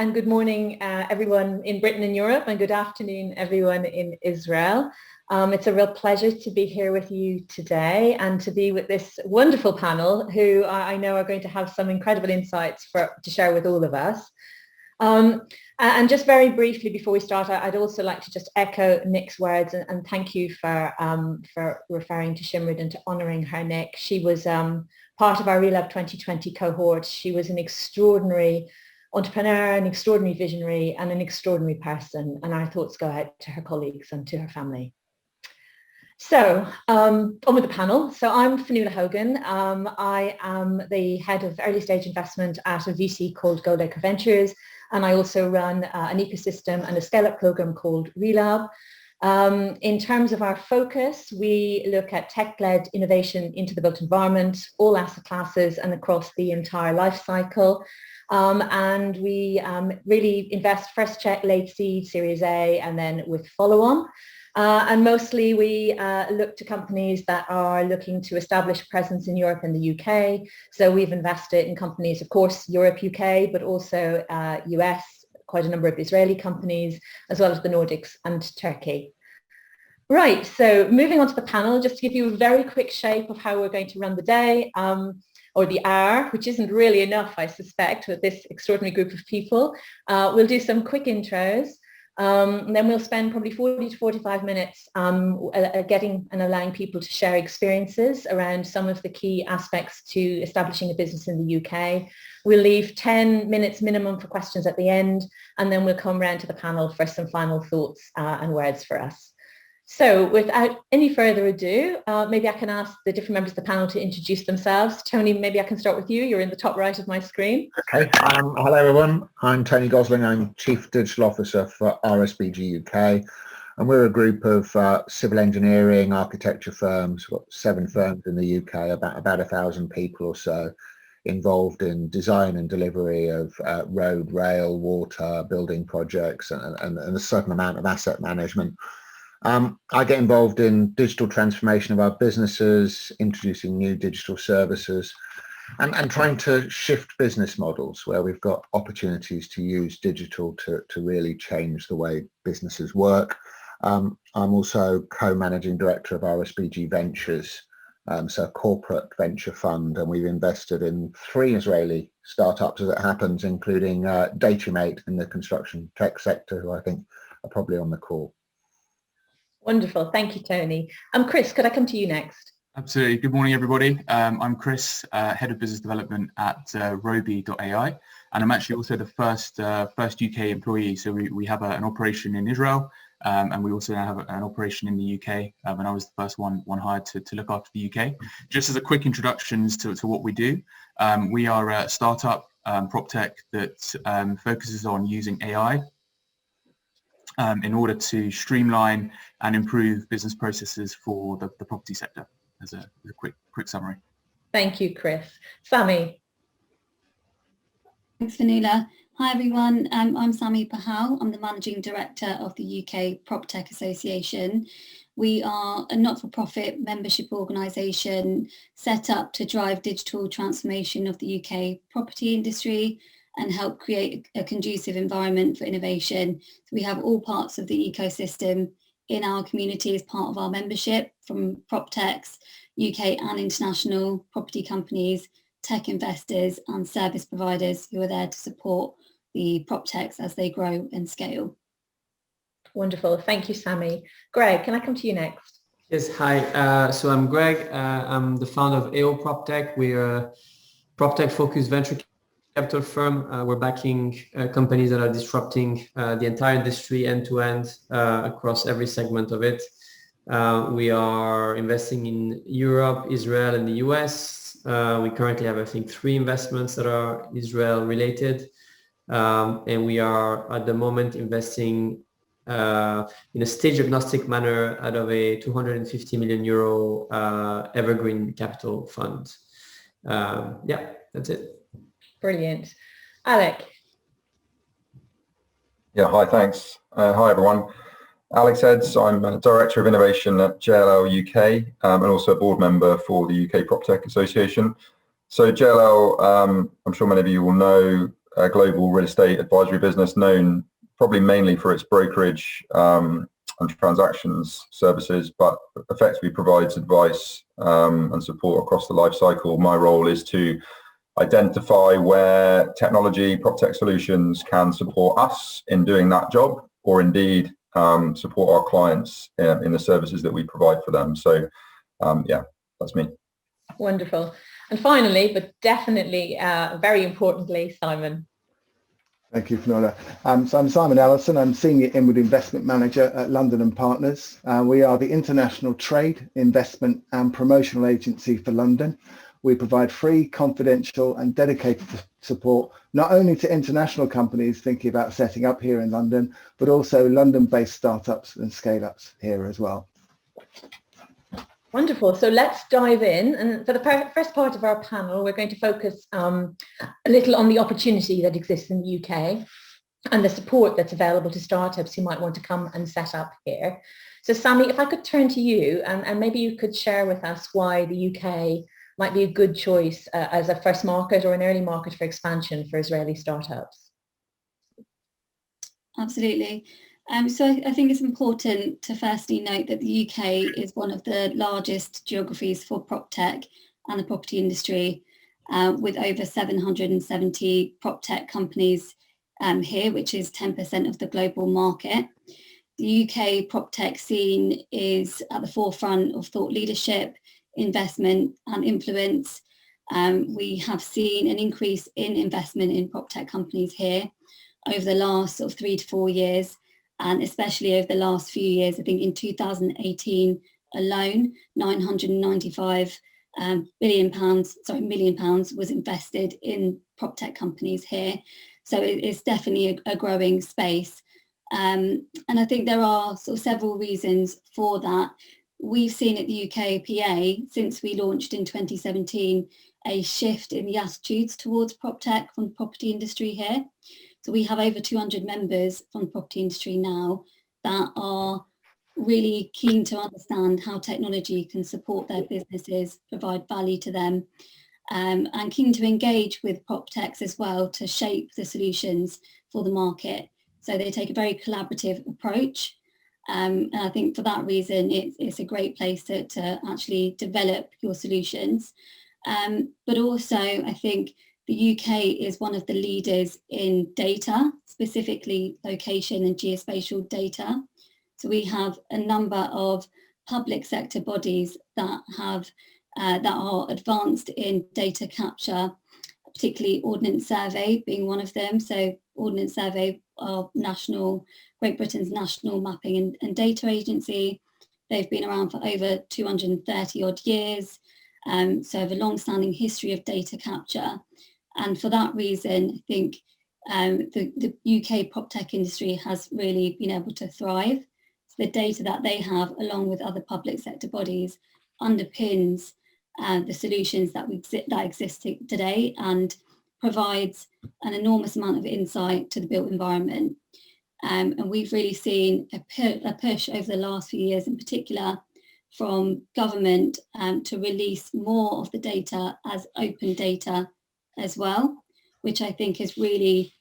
and good morning, everyone in Britain and Europe, and good afternoon, everyone in Israel. It's a real pleasure to be here with you today and to be with this wonderful panel who I know are going to have some incredible insights to share with all of us. And just very briefly before we start, I'd also like to just echo Nick's words and thank you for referring to Shimrid and to honouring her, Nick. She was part of our Relab 2020 cohort. She was an extraordinary entrepreneur, an extraordinary visionary, and an extraordinary person. And our thoughts go out to her colleagues and to her family. So on with the panel. So I'm Fionnuala Hogan. I am the head of early stage investment at a VC called Goldacre Ventures. And I also run an ecosystem and a scale-up program called Relab. In terms of our focus, we look at tech-led innovation into the built environment, all asset classes and across the entire life cycle. And we really invest first check, late seed, Series A, and then with follow-on. And mostly we look to companies that are looking to establish a presence in Europe and the UK. So we've invested in companies, of course, Europe, UK, but also US, quite a number of Israeli companies, as well as the Nordics and Turkey. Right, so moving on to the panel, just to give you a very quick shape of how we're going to run the day, or the hour, which isn't really enough, I suspect, with this extraordinary group of people. We'll do some quick intros. And then we'll spend probably 40 to 45 minutes getting and allowing people to share experiences around some of the key aspects to establishing a business in the UK. We'll leave 10 minutes minimum for questions at the end, and then we'll come round to the panel for some final thoughts and words for us. So without any further ado, maybe I can ask the different members of the panel to introduce themselves. Tony, maybe I can start with you. You're in the top right of my screen. Okay. Hello, everyone. I'm Tony Gosling. I'm Chief Digital Officer for RSBG UK. And we're a group of civil engineering, architecture firms. We've got 7 firms in the UK, about 1,000 people or so involved in design and delivery of road, rail, water, building projects, and a certain amount of asset management. I get involved in digital transformation of our businesses, introducing new digital services, and trying to shift business models where we've got opportunities to use digital to really change the way businesses work. I'm also co-managing director of RSBG Ventures, so a corporate venture fund, and we've invested in 3 Israeli startups as it happens, including Datamate in the construction tech sector, who I think are probably on the call. Wonderful. Thank you, Tony. Chris, could I come to you next? Absolutely. Good morning, everybody. I'm Chris, Head of Business Development at Roby.ai, and I'm actually also the first UK employee. So we have an operation in Israel, and we also now have an operation in the UK, and I was the first one hired to look after the UK. Just as a quick introduction to what we do, we are a startup PropTech that focuses on using AI in order to streamline and improve business processes for the property sector, as a quick summary. Thank you, Chris. Sami. Thanks, Fionnuala. Hi, everyone. I'm Sami Pahal. I'm the Managing Director of the UK PropTech Association. We are a not-for-profit membership organisation set up to drive digital transformation of the UK property industry and help create a conducive environment for innovation. So we have all parts of the ecosystem in our community as part of our membership, from PropTechs, UK and international property companies, tech investors and service providers who are there to support the PropTechs as they grow and scale. Wonderful. Thank you, Sami. Greg, can I come to you next? Yes, hi. So I'm Greg. I'm the founder of AO PropTech. We're a PropTech-focused venture capital firm. We're backing companies that are disrupting the entire industry end-to-end across every segment of it. We are investing in Europe, Israel, and the US. We currently have, I think, 3 investments that are Israel-related. And we are, at the moment, investing in a stage-agnostic manner out of a 250 million euro evergreen capital fund. Yeah, that's it. Brilliant. Alec. Yeah, hi, thanks. Hi, everyone. Alex Eds, I'm Director of Innovation at JLL UK and also a board member for the UK PropTech Association. So JLL, I'm sure many of you will know, global real estate advisory business known probably mainly for its brokerage and transactions services, but effectively provides advice and support across the life cycle. My role is to identify where technology, PropTech solutions can support us in doing that job, or indeed support our clients in the services that we provide for them. So yeah, that's me. Wonderful. And finally, but definitely very importantly, Simon. Thank you, Finola. So I'm Simon Ellison. I'm Senior Inward Investment Manager at London & Partners. We are the international trade, investment and promotional agency for London. We provide free, confidential and dedicated support not only to international companies thinking about setting up here in London, but also London-based startups and scale-ups here as well. Wonderful. So let's dive in. And for the first part of our panel, we're going to focus a little on the opportunity that exists in the UK and the support that's available to startups who might want to come and set up here. So Sammy, if I could turn to you and maybe you could share with us why the UK might be a good choice as a first market or an early market for expansion for Israeli startups. Absolutely. So I think it's important to firstly note that the UK is one of the largest geographies for PropTech and the property industry, with over 770 PropTech companies here, which is 10% of the global market. The UK PropTech scene is at the forefront of thought leadership, investment and influence. We have seen an increase in investment in PropTech companies here over the last sort of 3 to 4 years. And especially over the last few years, I think in 2018 alone, £995 million was invested in PropTech companies here. So it's definitely a growing space. And I think there are sort of several reasons for that. We've seen at the UK PA, since we launched in 2017, a shift in the attitudes towards PropTech from the property industry here. So we have over 200 members from the property industry now that are really keen to understand how technology can support their businesses, provide value to them, and keen to engage with PropTechs as well to shape the solutions for the market. So they take a very collaborative approach. And I think for that reason, it's a great place to actually develop your solutions. But also, I think the UK is one of the leaders in data, specifically location and geospatial data. So we have a number of public sector bodies that are advanced in data capture, particularly Ordnance Survey being one of them. So Ordnance Survey are Great Britain's national mapping and data agency. They've been around for over 230 odd years. So have a long-standing history of data capture. And for that reason, I think the UK PropTech industry has really been able to thrive. So the data that they have, along with other public sector bodies, underpins the solutions that exist today and provides an enormous amount of insight to the built environment. And we've really seen a push over the last few years in particular from government to release more of the data as open data as well, which I think has really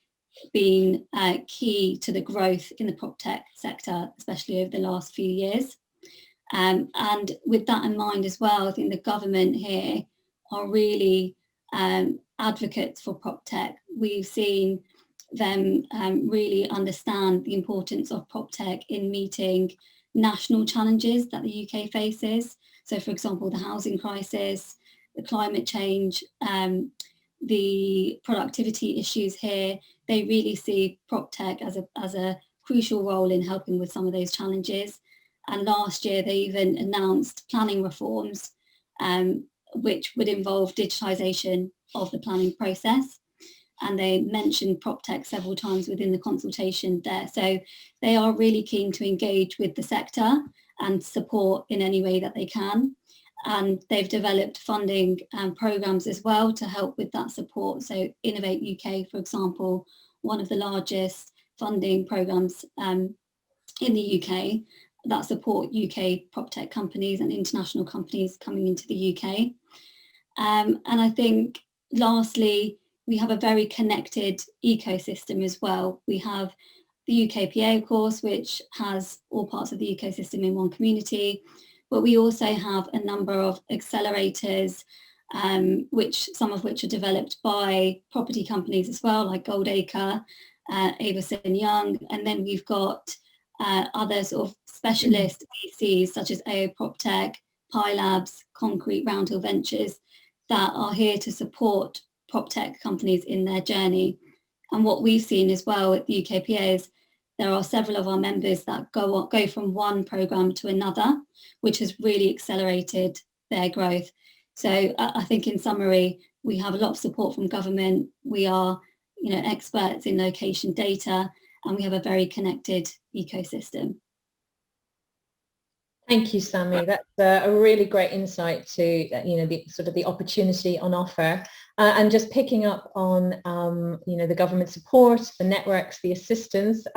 been key to the growth in the PropTech sector, especially over the last few years. And with that in mind as well, I think the government here are really advocates for PropTech. We've seen them really understand the importance of PropTech in meeting national challenges that the UK faces. So for example, the housing crisis, the climate change, the productivity issues here. They really see PropTech as a crucial role in helping with some of those challenges. And last year they even announced planning reforms, which would involve digitisation of the planning process. And they mentioned PropTech several times within the consultation there. So they are really keen to engage with the sector and support in any way that they can. And they've developed funding programs as well to help with that support. So Innovate UK, for example, one of the largest funding programs in the UK that support UK PropTech companies and international companies coming into the UK. And I think lastly, we have a very connected ecosystem as well. We have the UKPA, of course, which has all parts of the ecosystem in one community, but we also have a number of accelerators, some of which are developed by property companies as well, like Goldacre, Ellison Young, and then we've got other sort of specialist VCs such as AO PropTech, Pi Labs, Concrete, Roundhill Ventures, that are here to support PropTech companies in their journey. And what we've seen as well at the UKPA is there are several of our members that go from one programme to another, which has really accelerated their growth. So I think in summary, we have a lot of support from government. We are, experts in location data, and we have a very connected ecosystem. Thank you, Sammy. That's a really great insight to the opportunity on offer, and just picking up on the government support, the networks, the assistance.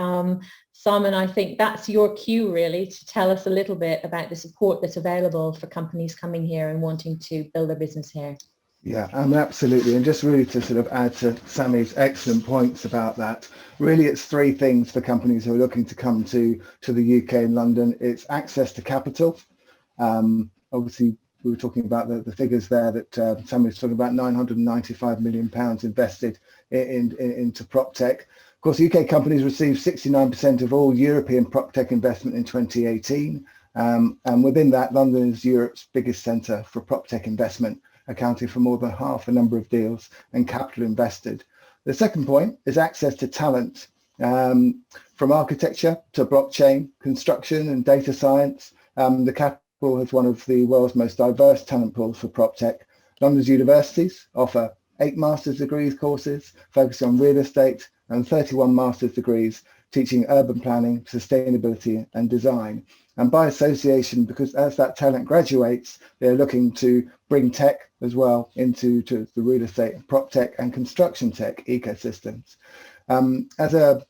Simon, I think that's your cue really to tell us a little bit about the support that's available for companies coming here and wanting to build their business here. Yeah, absolutely. And just really to sort of add to Sammy's excellent points about that, really it's three things for companies who are looking to come to the UK and London. It's access to capital. Obviously, we were talking about the figures there that Sammy was talking about, £995 million invested into PropTech. Of course, UK companies received 69% of all European PropTech investment in 2018. And within that, London is Europe's biggest centre for PropTech investment, accounting for more than half the number of deals and capital invested. The second point is access to talent, from architecture to blockchain, construction and data science. The capital has one of the world's most diverse talent pools for PropTech. London's universities offer 8 master's degrees courses focusing on real estate and 31 master's degrees teaching urban planning, sustainability and design. And by association, because as that talent graduates, they're looking to bring tech as well into the real estate, PropTech and construction tech ecosystems. As a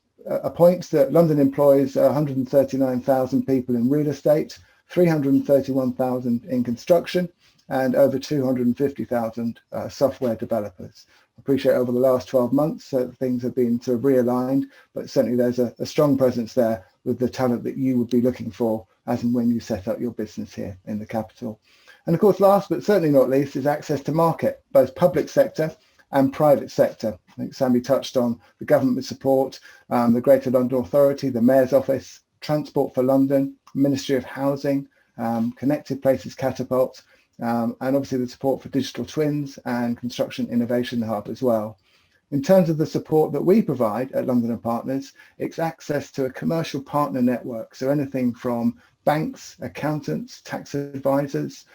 point that London employs 139,000 people in real estate, 331,000 in construction, and over 250,000 software developers. I appreciate over the last 12 months things have been sort of realigned, but certainly there's a strong presence there with the talent that you would be looking for as and when you set up your business here in the capital. And of course, last but certainly not least is access to market, both public sector and private sector. I think Sammy touched on the government support, the Greater London Authority, the Mayor's Office, Transport for London, Ministry of Housing, Connected Places Catapult, and obviously the support for digital twins and Construction Innovation Hub as well. In terms of the support that we provide at London & Partners, it's access to a commercial partner network. So anything from banks, accountants, tax advisors,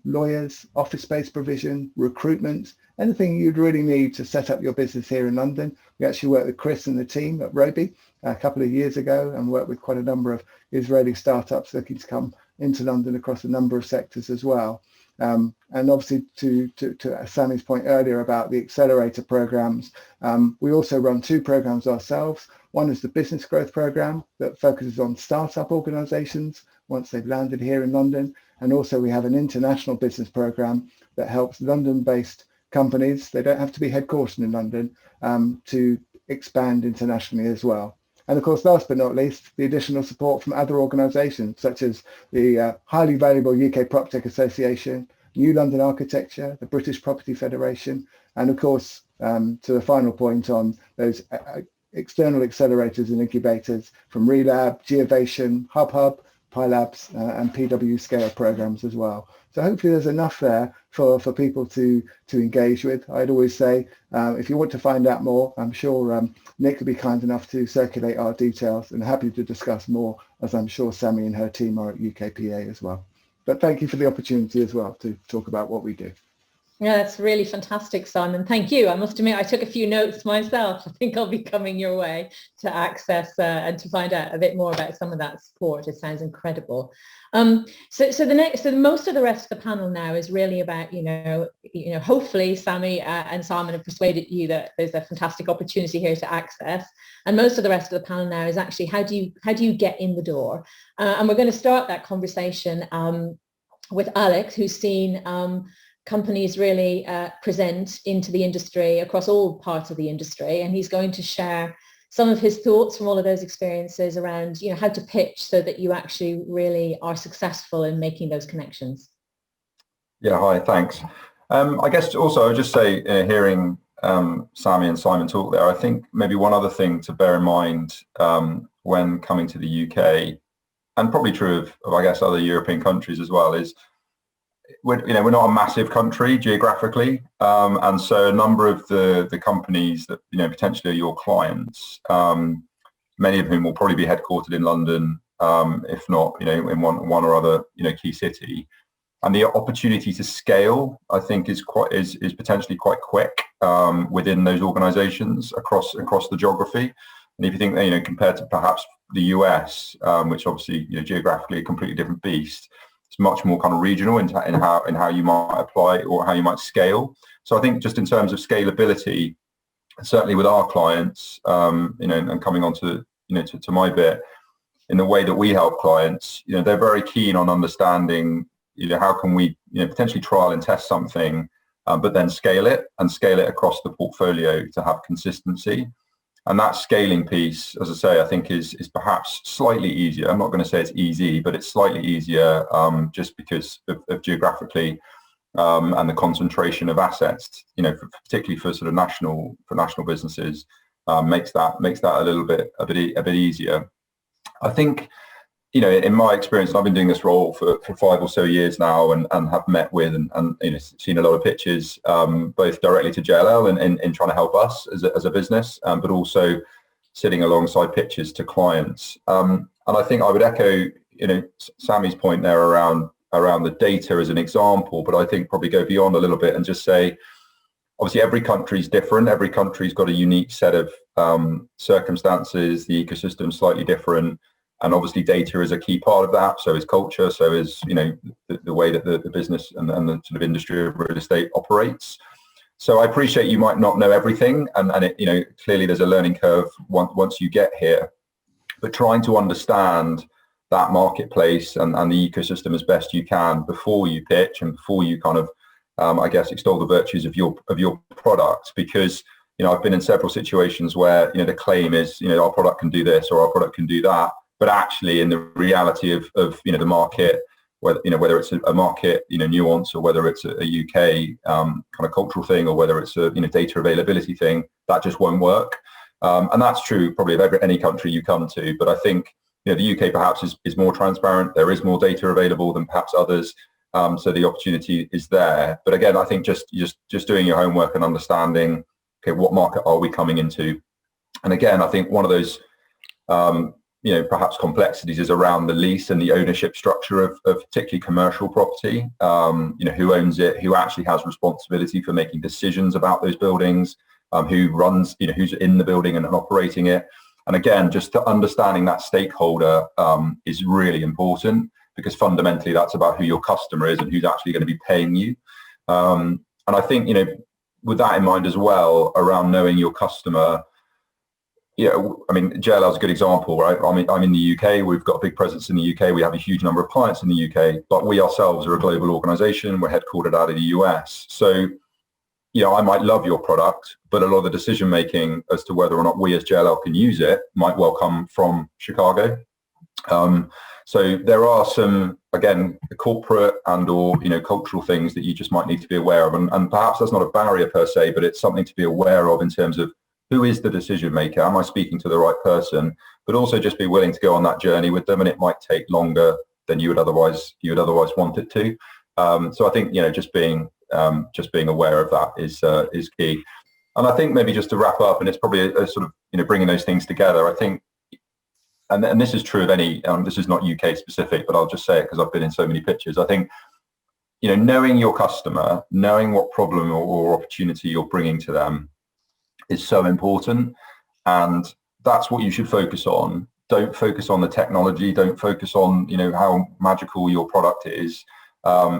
lawyers, office space provision, recruitment, anything you'd really need to set up your business here in London. We actually worked with Chris and the team at Roby a couple of years ago and worked with quite a number of Israeli startups looking to come into London across a number of sectors as well. And obviously to Sammy's point earlier about the accelerator programs, we also run 2 programs ourselves. One is the Business Growth Program that focuses on startup organizations once they've landed here in London. And also we have an international business program that helps London-based companies, they don't have to be headquartered in London, to expand internationally as well. And of course, last but not least, the additional support from other organisations such as the highly valuable UK PropTech Association, New London Architecture, the British Property Federation, and of course, to the final point on those external accelerators and incubators from Relab, Geovation, Hub, Pi Labs, and PW Scale programs as well. So hopefully there's enough there for people to engage with. I'd always say, if you want to find out more, I'm sure Nick will be kind enough to circulate our details and happy to discuss more, as I'm sure Sammy and her team are at UKPA as well. But thank you for the opportunity as well to talk about what we do. Yeah, that's really fantastic, Simon. Thank you. I must admit, I took a few notes myself. I think I'll be coming your way to access and to find out a bit more about some of that support. It sounds incredible. So most of the rest of the panel now is really about, hopefully Sammy and Simon have persuaded you that there's a fantastic opportunity here to access. And most of the rest of the panel now is actually how do you get in the door? And we're going to start that conversation with Alex, who's seen companies really present into the industry across all parts of the industry. And he's going to share some of his thoughts from all of those experiences around, how to pitch so that you actually really are successful in making those connections. Yeah, hi, thanks. I guess also I would just say, hearing Sami and Simon talk there, I think maybe one other thing to bear in mind when coming to the UK, and probably true of I guess other European countries as well, is we're not a massive country geographically, and so a number of the companies that potentially are your clients, many of whom will probably be headquartered in London, if not in one or other key city. And the opportunity to scale, I think, is potentially quite quick within those organisations across the geography. And if you think compared to perhaps the US, which obviously geographically a completely different beast, it's much more kind of regional in how you might apply or how you might scale. So I think just in terms of scalability, certainly with our clients, and coming on to to my bit, in the way that we help clients, they're very keen on understanding how can we potentially trial and test something, but then scale it across the portfolio to have consistency. And that scaling piece, as I say, I think is perhaps slightly easier. I'm not going to say it's easy, but it's slightly easier just because of geographically and the concentration of assets, particularly for sort of national businesses, makes that a little bit a bit easier. I think, in my experience, and I've been doing this role for 5 or so years now, and have met with and seen a lot of pitches, both directly to JLL in trying to help us as a business, but also sitting alongside pitches to clients. And I think I would echo, Sami's point there around the data as an example, but I think probably go beyond a little bit and just say, obviously every country is different. Every country's got a unique set of circumstances. The ecosystem's slightly different. And obviously data is a key part of that. So is culture. So is, the way that the business and the sort of industry of real estate operates. So I appreciate you might not know everything. And it, clearly there's a learning curve once you get here. But trying to understand that marketplace and the ecosystem as best you can before you pitch and before you kind of, I guess, extol the virtues of your product. Because, I've been in several situations where, the claim is, our product can do this or our product can do that. But actually, in the reality of the market, whether it's a market nuance or whether it's a UK kind of cultural thing or whether it's a data availability thing, that just won't work. And that's true probably of any country you come to. But I think the UK perhaps is more transparent. There is more data available than perhaps others. So the opportunity is there. But again, I think just doing your homework and understanding, okay, what market are we coming into? And again, I think one of those perhaps complexities is around the lease and the ownership structure of particularly commercial property. Who owns it, who actually has responsibility for making decisions about those buildings, who runs, who's in the building and operating it. And again, just understanding that stakeholder is really important, because fundamentally that's about who your customer is and who's actually going to be paying you. And I think, with that in mind as well, around knowing your customer, I mean, JLL is a good example, right? I mean, I'm in the UK. We've got a big presence in the UK. We have a huge number of clients in the UK, but we ourselves are a global organization. We're headquartered out of the US. So, I might love your product, but a lot of the decision making as to whether or not we as JLL can use it might well come from Chicago. So there are some, again, corporate and or cultural things that you just might need to be aware of, and perhaps that's not a barrier per se, but it's something to be aware of in terms of who is the decision maker? Am I speaking to the right person? But also just be willing to go on that journey with them, and it might take longer than you would otherwise want it to. So I think just being aware of that is key. And I think maybe just to wrap up, and it's probably a sort of bringing those things together. I think, and this is true of any. This is not UK specific, but I'll just say it because I've been in so many pitches. I think knowing your customer, knowing what problem or opportunity you're bringing to them is so important, and that's what you should focus on. Don't focus on the technology. Don't focus on how magical your product is.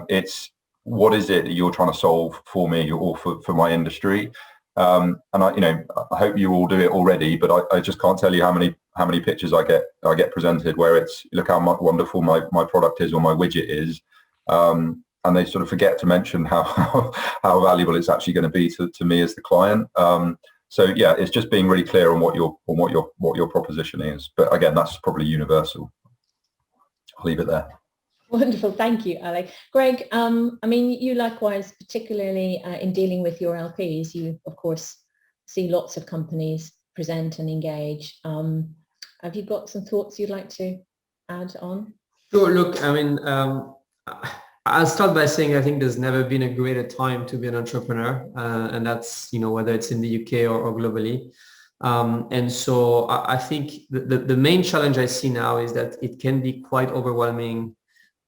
It's what is it that you're trying to solve for me or for my industry. And I hope you all do it already, but I just can't tell you how many pictures I get presented where it's look how wonderful my product is or my widget is. And and they sort of forget to mention how valuable it's actually going to be to me as the client. So yeah, it's just being really clear on what your proposition is. But again, that's probably universal. I'll leave it there. Wonderful, thank you, Alec. Greg, I mean, you likewise, particularly in dealing with your LPs, you of course see lots of companies present and engage. Have you got some thoughts you'd like to add on? Sure. Look, I mean, I'll start by saying I think there's never been a greater time to be an entrepreneur, and that's, you know, whether it's in the UK or globally. And so I think the main challenge I see now is that it can be quite overwhelming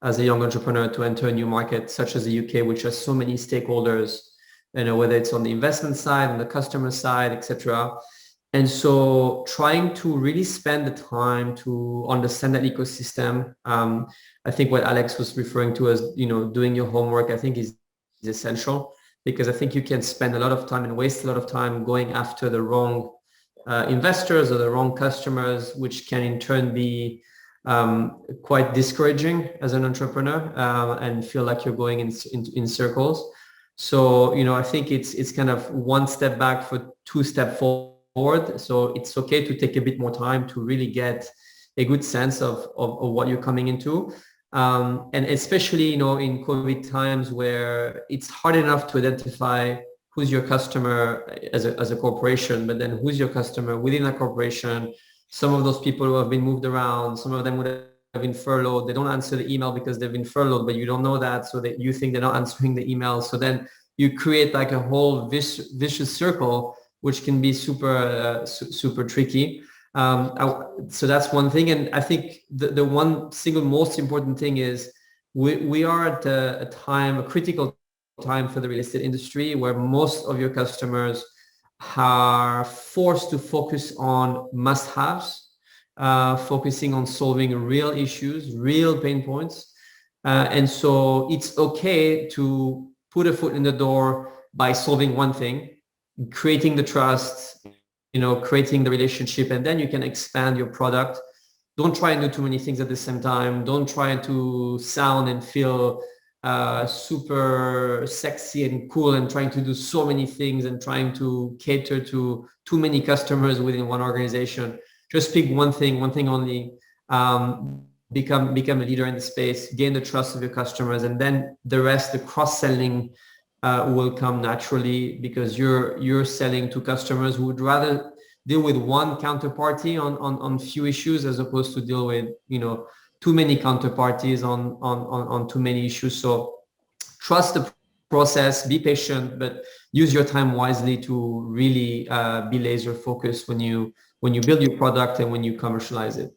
as a young entrepreneur to enter a new market such as the UK, which has so many stakeholders, you know, whether it's on the investment side, on the customer side, etc. And so trying to really spend the time to understand that ecosystem, I think what Alex was referring to as, you know, doing your homework, I think is essential, because I think you can spend a lot of time and waste a lot of time going after the wrong investors or the wrong customers, which can in turn be quite discouraging as an entrepreneur, and feel like you're going in circles. So, you know, I think it's kind of one step back for two steps forward. So it's okay to take a bit more time to really get a good sense of what you're coming into. And especially, you know, in COVID times where it's hard enough to identify who's your customer as a corporation, but then who's your customer within a corporation. Some of those people who have been moved around, some of them would have been furloughed. They don't answer the email because they've been furloughed, but you don't know that, so that you think they're not answering the email. So then you create like a whole vicious circle, which can be super tricky. So that's one thing. And I think the one single most important thing is we are at a critical time for the real estate industry, where most of your customers are forced to focus on must-haves, focusing on solving real issues, real pain points. And so it's okay to put a foot in the door by solving one thing, creating the trust, you know, creating the relationship, and then you can expand your product. Don't try and do too many things at the same time. Don't try to sound and feel super sexy and cool and trying to do so many things and trying to cater to too many customers within one organization. Just pick one thing only. Become a leader in the space, gain the trust of your customers, and then the rest, the cross-selling will come naturally, because you're selling to customers who would rather deal with one counterparty on few issues as opposed to deal with, you know, too many counterparties on too many issues. So trust the process, be patient, but use your time wisely to really be laser focused when you build your product and when you commercialize it.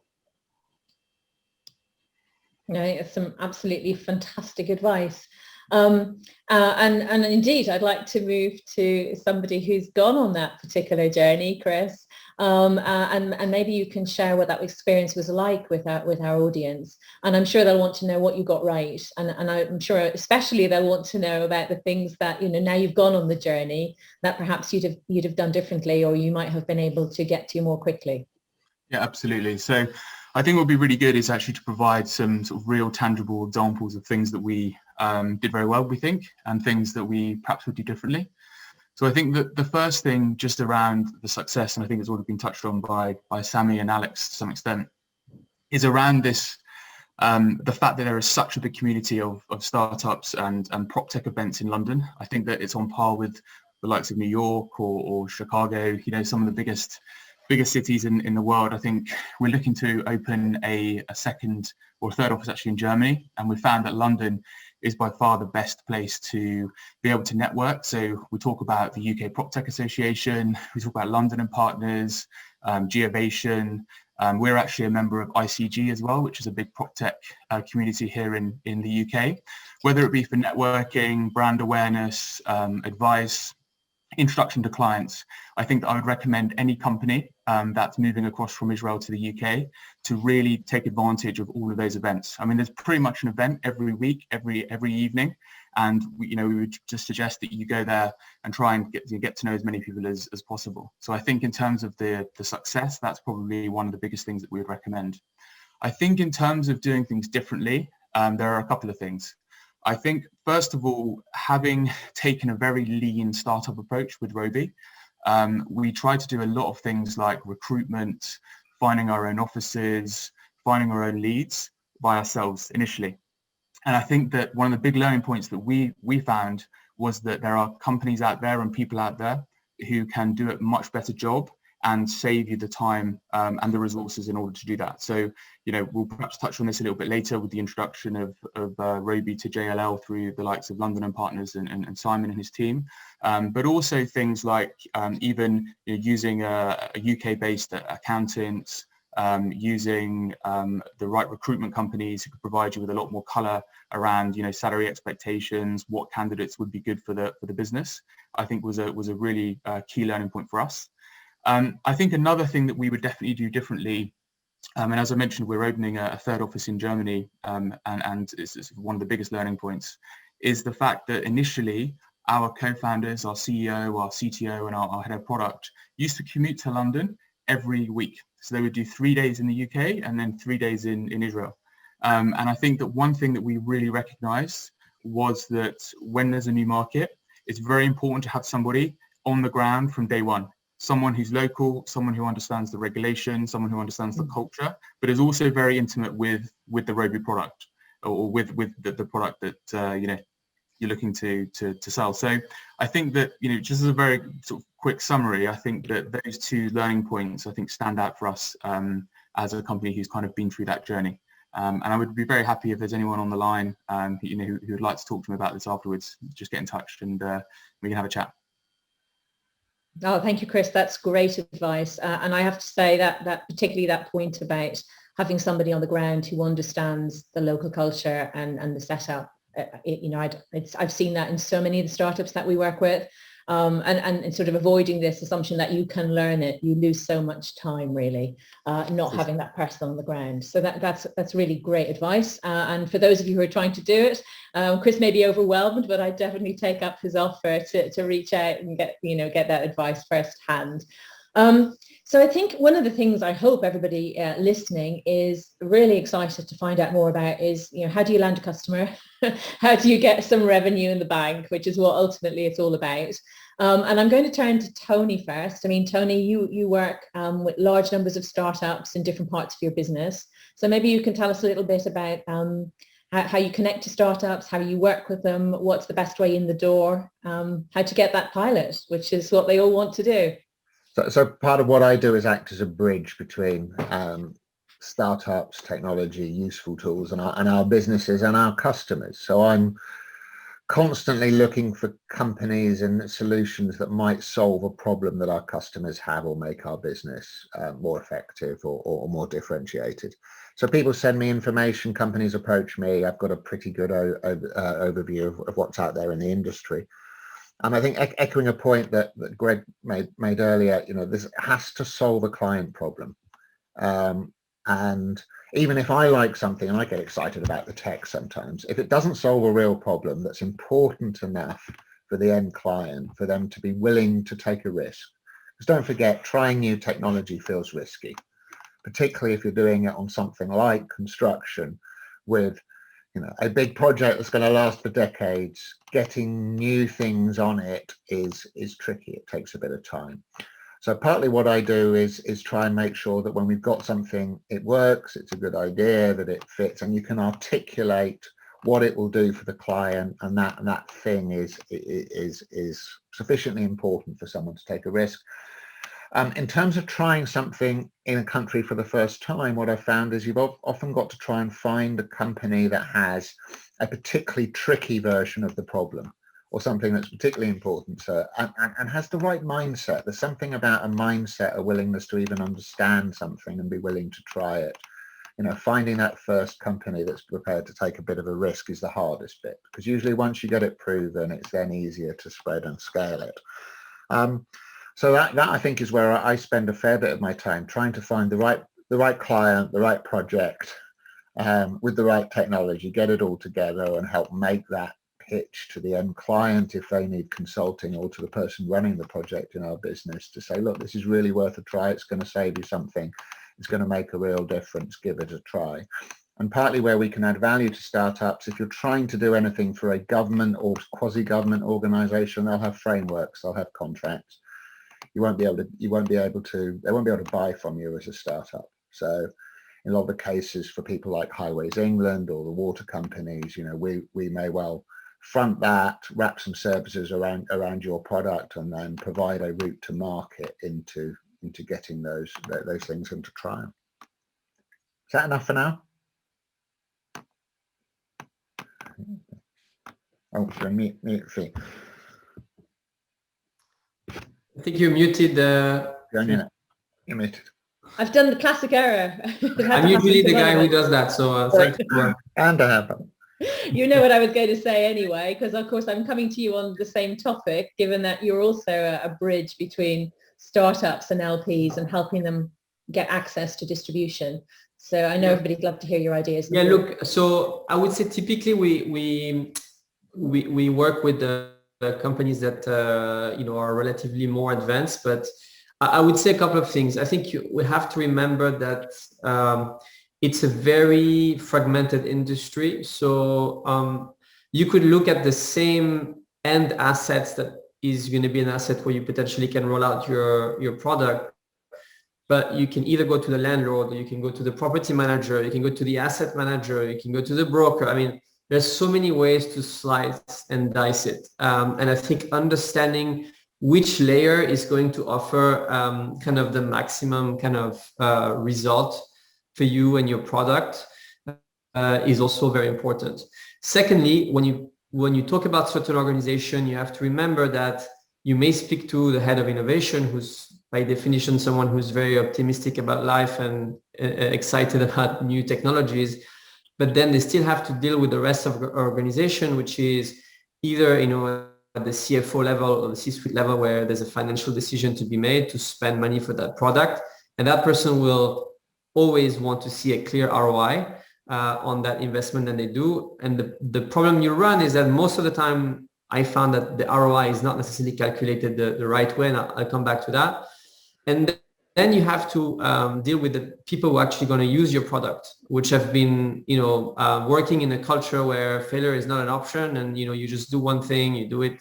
No, it's some absolutely fantastic advice. And indeed, I'd like to move to somebody who's gone on that particular journey, Chris. And maybe you can share what that experience was like with our audience. And I'm sure they'll want to know what you got right. And I'm sure especially they'll want to know about the things that, you know, now you've gone on the journey that perhaps you'd have done differently, or you might have been able to get to more quickly. Yeah, absolutely. So I think what would be really good is actually to provide some sort of real tangible examples of things that we did very well, we think, and things that we perhaps would do differently. So I think that the first thing, just around the success, and I think it's already been touched on by Sammy and Alex to some extent, is around this, the fact that there is such a big community of startups and PropTech events in London. I think that it's on par with the likes of New York or Chicago, you know, some of the biggest cities in the world. I think we're looking to open a second or third office actually in Germany, and we found that London is by far the best place to be able to network. So we talk about the UK PropTech Association, we talk about London and Partners, Geovation. We're actually a member of ICG as well, which is a big PropTech community here in the UK. Whether it be for networking, brand awareness, advice, introduction to clients, I think that I would recommend any company that's moving across from Israel to the UK to really take advantage of all of those events. I mean, there's pretty much an event every week, every evening, and we would just suggest that you go there and try and get to know as many people as possible. So I think in terms of the success, that's probably one of the biggest things that we would recommend. I think in terms of doing things differently, there are a couple of things. I think, first of all, having taken a very lean startup approach with Roby, we try to do a lot of things like recruitment, finding our own offices, finding our own leads by ourselves initially. And I think that one of the big learning points that we found was that there are companies out there and people out there who can do a much better job and save you the time and the resources in order to do that. So, you know, we'll perhaps touch on this a little bit later with the introduction of Roby to JLL through the likes of London and Partners and Simon and his team. But also things like even using a UK-based accountant, using the right recruitment companies who could provide you with a lot more color around, you know, salary expectations, what candidates would be good for the business, I think was a really key learning point for us. I think another thing that we would definitely do differently, and as I mentioned, we're opening a third office in Germany, and it's one of the biggest learning points, is the fact that initially our co-founders, our CEO, our CTO, and our head of product used to commute to London every week. So they would do 3 days in the UK and then 3 days in Israel. And I think that one thing that we really recognized was that when there's a new market, it's very important to have somebody on the ground from day one. Someone who's local, someone who understands the regulation, someone who understands the culture, but is also very intimate with the Roby product or with the product that you know, you're looking to sell. So I think that, you know, just as a very sort of quick summary, I think that those two learning points I think stand out for us as a company who's kind of been through that journey. And I would be very happy if there's anyone on the line you know, who would like to talk to me about this afterwards. Just get in touch and we can have a chat. Oh, thank you, Chris. That's great advice. And I have to say that particularly that point about having somebody on the ground who understands the local culture and the setup, you know, I've seen that in so many of the startups that we work with, and sort of avoiding this assumption that you can learn it. You lose so much time really, not having that person on the ground. So that's really great advice. And for those of you who are trying to do it, Chris may be overwhelmed, but I definitely take up his offer to reach out and get that advice firsthand. So I think one of the things I hope everybody listening is really excited to find out more about is, you know, how do you land a customer? How do you get some revenue in the bank, which is what ultimately it's all about. And I'm going to turn to Tony first. I mean, Tony, you work with large numbers of startups in different parts of your business. So maybe you can tell us a little bit about how you connect to startups, how you work with them, what's the best way in the door, how to get that pilot, which is what they all want to do. So part of what I do is act as a bridge between startups, technology, useful tools, and our businesses and our customers. So I'm constantly looking for companies and solutions that might solve a problem that our customers have or make our business more effective or more differentiated. So people send me information, companies approach me. I've got a pretty good overview of what's out there in the industry. And I think echoing a point that Greg made earlier, you know, this has to solve a client problem. And even if I like something, and I get excited about the tech sometimes, if it doesn't solve a real problem that's important enough for the end client, for them to be willing to take a risk. Because don't forget, trying new technology feels risky, particularly if you're doing it on something like construction with, you know, a big project that's going to last for decades. Getting new things on it is tricky. It takes a bit of time. So partly what I do is try and make sure that when we've got something, it works, it's a good idea, that it fits, and you can articulate what it will do for the client, and that thing is sufficiently important for someone to take a risk. In terms of trying something in a country for the first time, what I've found is you've often got to try and find a company that has a particularly tricky version of the problem, or something that's particularly important to, and has the right mindset. There's something about a mindset, a willingness to even understand something and be willing to try it. You know, finding that first company that's prepared to take a bit of a risk is the hardest bit, because usually once you get it proven, it's then easier to spread and scale it. So that I think is where I spend a fair bit of my time, trying to find the right client, the right project, with the right technology, get it all together and help make that pitch to the end client if they need consulting, or to the person running the project in our business to say, look, this is really worth a try. It's going to save you something. It's going to make a real difference. Give it a try. And partly where we can add value to startups, if you're trying to do anything for a government or quasi-government organisation, they'll have frameworks, they'll have contracts. They won't be able to buy from you as a startup. So in a lot of the cases for people like Highways England or the water companies, we may well front that, wrap some services around your product, and then provide a route to market into getting those things into trial. Is that enough for now? Oh, so mute fee. I think you're muted. You're muted. I've done the classic error. I'm usually the guy who does that, so thank you. And I have. You know what I was going to say anyway, because of course I'm coming to you on the same topic, given that you're also a bridge between startups and LPs and helping them get access to distribution. So I know everybody'd love to hear your ideas. Yeah, look, so I would say typically we work with the companies that are relatively more advanced, but I would say a couple of things. I think we have to remember that it's a very fragmented industry. So you could look at the same end assets that is going to be an asset where you potentially can roll out your product, but you can either go to the landlord, or you can go to the property manager, you can go to the asset manager, you can go to the broker. I mean, there's so many ways to slice and dice it. And I think understanding which layer is going to offer kind of the maximum kind of result for you and your product is also very important. Secondly, when you talk about certain organization, you have to remember that you may speak to the head of innovation, who's by definition someone who's very optimistic about life and excited about new technologies, but then they still have to deal with the rest of the organization, which is either at the CFO level or the C-suite level, where there's a financial decision to be made to spend money for that product, and that person will always want to see a clear ROI on that investment that they do. And the problem you run is that most of the time I found that the ROI is not necessarily calculated the right way, and I'll come back to that. And then you have to deal with the people who are actually going to use your product, which have been, working in a culture where failure is not an option, and you just do one thing, you do it,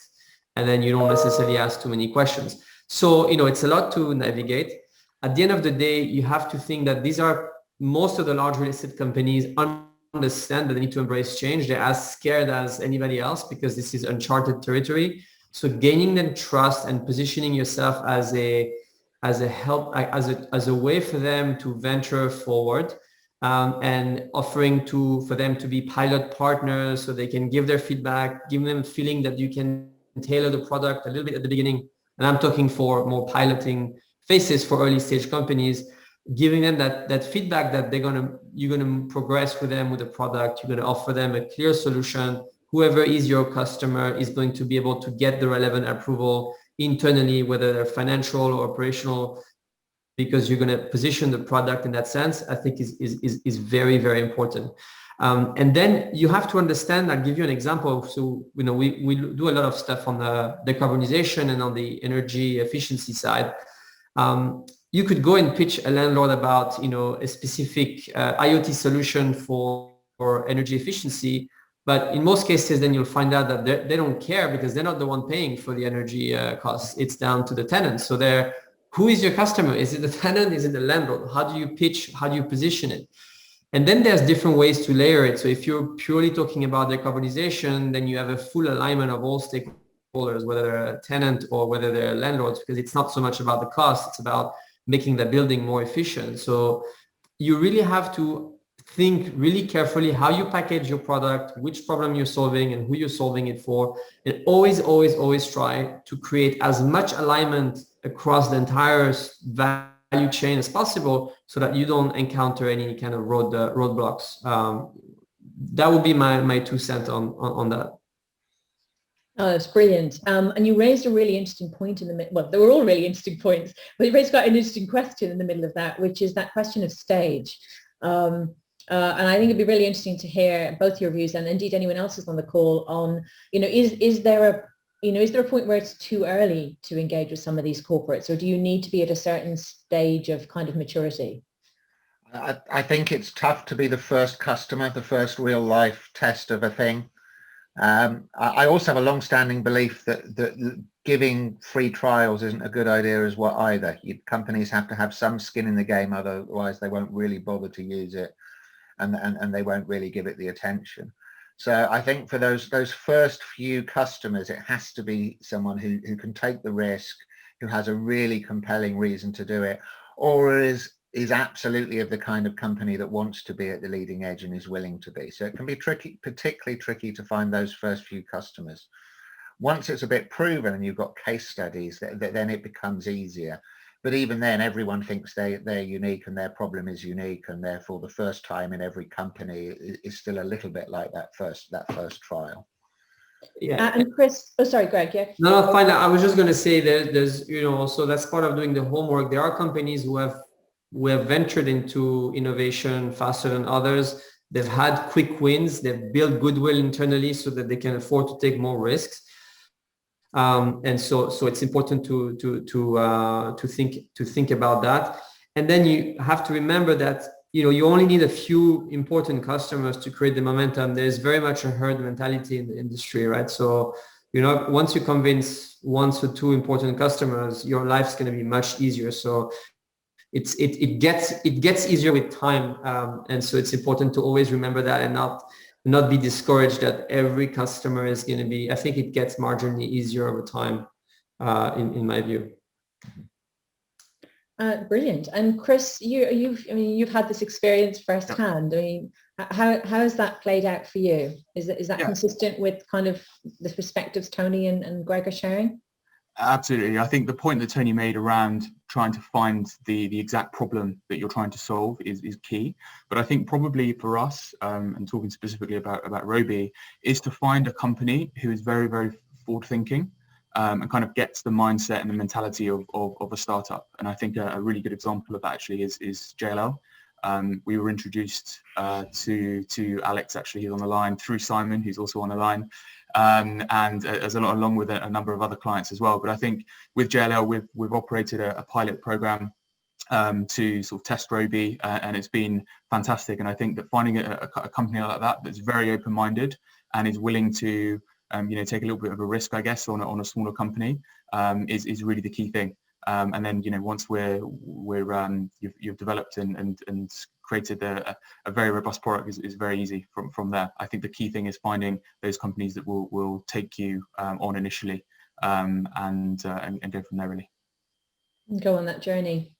and then you don't necessarily ask too many questions. So it's a lot to navigate. At the end of the day, you have to think that most of the large real estate companies understand that they need to embrace change. They're as scared as anybody else because this is uncharted territory. So gaining them trust and positioning yourself as a way for them to venture forward, and offering for them to be pilot partners so they can give their feedback, give them a feeling that you can tailor the product a little bit at the beginning. And I'm talking for more piloting phases for early stage companies, giving them that feedback that you're gonna progress with them with the product, you're gonna offer them a clear solution. Whoever is your customer is going to be able to get the relevant approval internally, whether they're financial or operational, because you're going to position the product in that sense, I think is very, very important. And then you have to understand, I'll give you an example. So, we do a lot of stuff on the decarbonization and on the energy efficiency side. You could go and pitch a landlord about, a specific IoT solution for energy efficiency. But in most cases, then you'll find out that they don't care because they're not the one paying for the energy costs. It's down to the tenant. So who is your customer? Is it the tenant? Is it the landlord? How do you pitch? How do you position it? And then there's different ways to layer it. So if you're purely talking about decarbonization, then you have a full alignment of all stakeholders, whether they're a tenant or whether they're landlords, because it's not so much about the cost, it's about making the building more efficient. So you really have to think really carefully how you package your product, which problem you're solving and who you're solving it for, and always, always, always try to create as much alignment across the entire value chain as possible so that you don't encounter any kind of roadblocks. That would be my 2 cents on that. Oh, that's brilliant. And you raised a really interesting point in the middle. Well, they were all really interesting points, but you raised quite an interesting question in the middle of that, which is that question of stage. And I think it'd be really interesting to hear both your views, and indeed anyone else's on the call, on, is there a point where it's too early to engage with some of these corporates, or do you need to be at a certain stage of kind of maturity? I think it's tough to be the first customer, the first real life test of a thing. I also have a long-standing belief that giving free trials isn't a good idea as well either. Companies have to have some skin in the game, otherwise they won't really bother to use it, and they won't really give it the attention. So I think for those first few customers, it has to be someone who can take the risk, who has a really compelling reason to do it, or is absolutely of the kind of company that wants to be at the leading edge and is willing to be. So it can be tricky, particularly tricky to find those first few customers. Once it's a bit proven and you've got case studies, then it becomes easier. But even then, everyone thinks they're unique and their problem is unique, and therefore the first time in every company is still a little bit like that first trial. Yeah. And Chris, oh sorry, Greg, yeah. No, fine. I was just going to say there's, also that's part of doing the homework. There are companies who have ventured into innovation faster than others. They've had quick wins. They've built goodwill internally so that they can afford to take more risks. And so it's important to think about that. And then you have to remember that you only need a few important customers to create the momentum. There's very much a herd mentality in the industry, right? So once you convince 1 to 2 important customers, your life's going to be much easier. So it gets easier with time, and so it's important to always remember that and not be discouraged that every customer is going to be. I think it gets marginally easier over time, in my view. Brilliant. And Chris, you've had this experience firsthand. I mean, how has that played out for you? Is that consistent with kind of the perspectives Tony and Greg are sharing? Absolutely. I think the point that Tony made around trying to find the exact problem that you're trying to solve is key. But I think probably for us, and talking specifically about Roby, is to find a company who is very, very forward thinking, and kind of gets the mindset and the mentality of a startup. And I think a really good example of that actually is JLL. We were introduced to Alex, actually, who's on the line, through Simon, who's also on the line, and as along with a number of other clients as well. But I think with JLL, we've operated a pilot program to sort of test Roby, and it's been fantastic. And I think that finding a company like that that's very open-minded and is willing to take a little bit of a risk, I guess, on a smaller company, is really the key thing. And then once you've developed and created a very robust product, is very easy from there. I think the key thing is finding those companies that will take you on initially, and go from there, really. Go on that journey.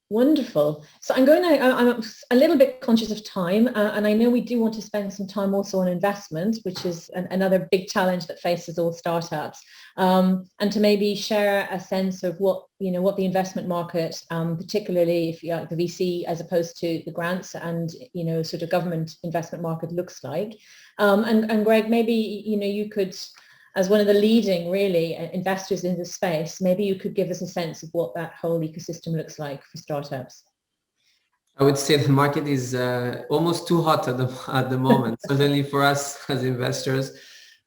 Wonderful. So I'm a little bit conscious of time, and I know we do want to spend some time also on investment, which is another big challenge that faces all startups, and to maybe share a sense of what the investment market, particularly if you like the VC as opposed to the grants and sort of government investment market looks like. And Greg, maybe you could, as one of the leading really investors in this space, maybe you could give us a sense of what that whole ecosystem looks like for startups. I would say the market is almost too hot at the moment, certainly for us as investors.